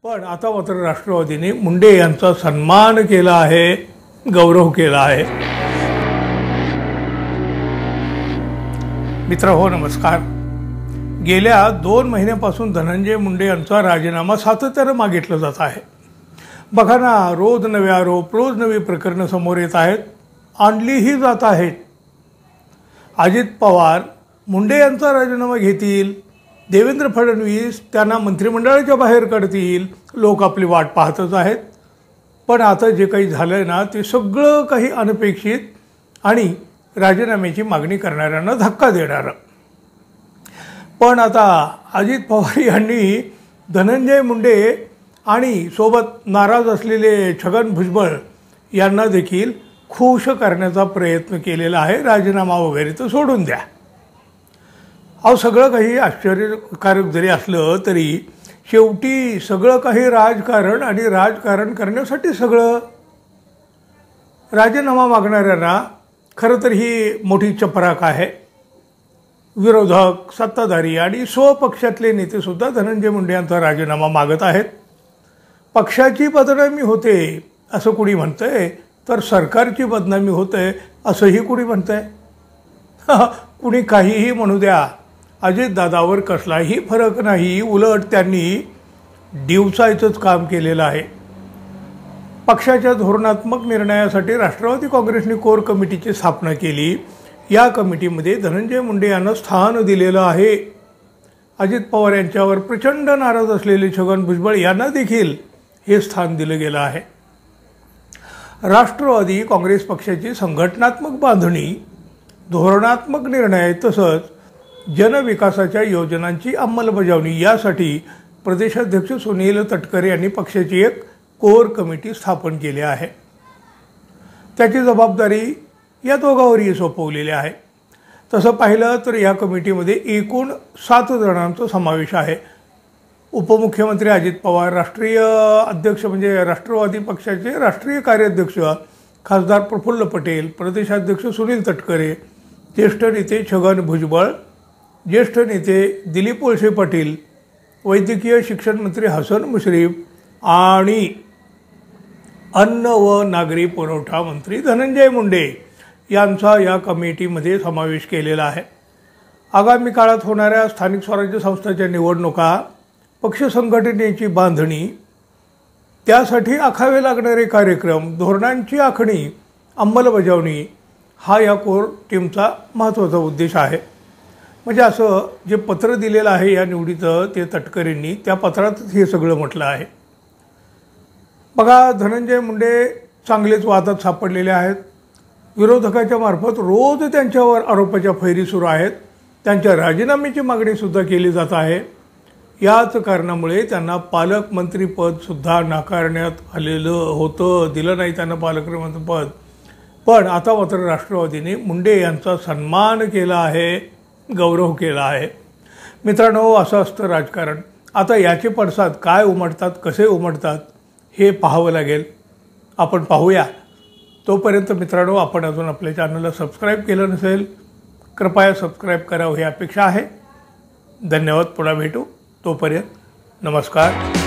पण आता मात्र राष्ट्रवादीने मुंडे यांचा सन्मान केला आहे, गौरव केला आहे। मित्रहो नमस्कार। गेल्या 2 महिन्यापासून धनंजय मुंडे यांचा राजीनामा सातत्याने मागितला जात आहे। बघा ना, रोज नवे आरोप, रोज नवी प्रकरणे समोर येत आहेत, आणलीही जात आहेत। अजित पवार मुंडे यांचा राजीनामा घेतील, देवेंद्र फडणवीस त्यांना मंत्रिमंडळाच्या बाहेर काढतील, लोक आपली वाट पाहतच आहेत। पण आता जे काही झालंय ना, ते सगळं काही अनपेक्षित आणि राजीनाम्याची मागणी करणाऱ्यांना धक्का देणारं। पण आता अजित पवार यांनी धनंजय मुंडे आणि सोबत नाराज असलेले छगन भुजबळ यांना देखील खुश करण्याचा प्रयत्न केलेला आहे। राजीनामा वगैरे तर सोडून द्या। अहो, सगळं काही आश्चर्यकारक जरी असलं तरी शेवटी सगळं काही राजकारण आणि राजकारण करण्यासाठी सगळं। राजीनामा मागणाऱ्यांना खरं तर ही मोठी चपराक आहे। विरोधक, सत्ताधारी आणि स्वपक्षातले नेते सुद्धा धनंजय मुंडे यांचा राजीनामा मागत आहेत। पक्षाची बदनामी होते असं कुणी म्हणतंय, तर सरकारची बदनामी होते असंही कुणी म्हणतंय। कुणी काहीही म्हणू द्या, अजितदादावर कसलाही फरक नाही। उलट त्यांनी डिवचायचंच काम केलेलं आहे। पक्षाच्या धोरणात्मक निर्णयासाठी राष्ट्रवादी काँग्रेसने कोर कमिटीची स्थापना केली। या कमिटीमध्ये धनंजय मुंडे यांना स्थान दिलेलं आहे। अजित पवार यांच्यावर प्रचंड नाराज असलेले छगन भुजबळ यांना देखील हे स्थान दिलं गेलं आहे। राष्ट्रवादी काँग्रेस पक्षाची संघटनात्मक बांधणी, धोरणात्मक निर्णय तसंच जनविकासाच्या योजनांची अंमलबजावणी यासाठी प्रदेशाध्यक्ष सुनील तटकरे यांनी पक्षाची एक कोर कमिटी स्थापन केली आहे। त्याची जबाबदारी या दोघांवरही सोपवलेली आहे। तसं पाहिलं तर या कमिटीमध्ये एकूण 7 जणांचा समावेश आहे। उपमुख्यमंत्री अजित पवार, राष्ट्रीय अध्यक्ष म्हणजे राष्ट्रवादी पक्षाचे राष्ट्रीय कार्याध्यक्ष खासदार प्रफुल्ल पटेल, प्रदेशाध्यक्ष सुनील तटकरे, ज्येष्ठ नेते छगन भुजबळ, ज्येष्ठ नेते दिलीप वळसे पाटील, वैद्यकीय शिक्षण मंत्री हसन मुश्रीफ आणि अन्न व नागरी पुरवठा मंत्री धनंजय मुंडे यांचा या कमिटीमध्ये समावेश केलेला आहे। आगामी काळात होणाऱ्या स्थानिक स्वराज्य संस्थांच्या निवडणुका, पक्ष संघटनेची बांधणी, त्यासाठी आखावे लागणारे कार्यक्रम, धोरणांची आखणी, अंमलबजावणी हा या कोर टीमचा महत्त्वाचा उद्देश आहे। म्हणजे असं जे पत्र दिलेलं आहे या निवडीचं, ते तटकरेंनी त्या पत्रातच हे सगळं म्हटलं आहे। बघा, धनंजय मुंडे चांगलेच वादात सापडलेले आहेत। विरोधकाच्या मार्फत रोज त्यांच्यावर आरोपाच्या फैरी सुरू आहेत। त्यांच्या राजीनाम्याची मागणीसुद्धा केली जात आहे। याच कारणामुळे त्यांना पालकमंत्रीपदसुद्धा नाकारण्यात आलेलं होतं, दिलं नाही त्यांना पालकमंत्रीपद। पण आता मात्र राष्ट्रवादीने मुंडे यांचा सन्मान केला आहे, गौरव केला आहे। मित्रांनो, असं असतं राजकारण। आता याचे पडसाद काय उमटतात, कसे उमटतात हे पाहावं लागेल। आपण पाहूया। तोपर्यंत मित्रांनो, आपण अजून आपल्या चॅनलला सबस्क्राईब केलं नसेल, कृपया सबस्क्राईब करावं ही अपेक्षा आहे। धन्यवाद। पुन्हा भेटू। तोपर्यंत नमस्कार।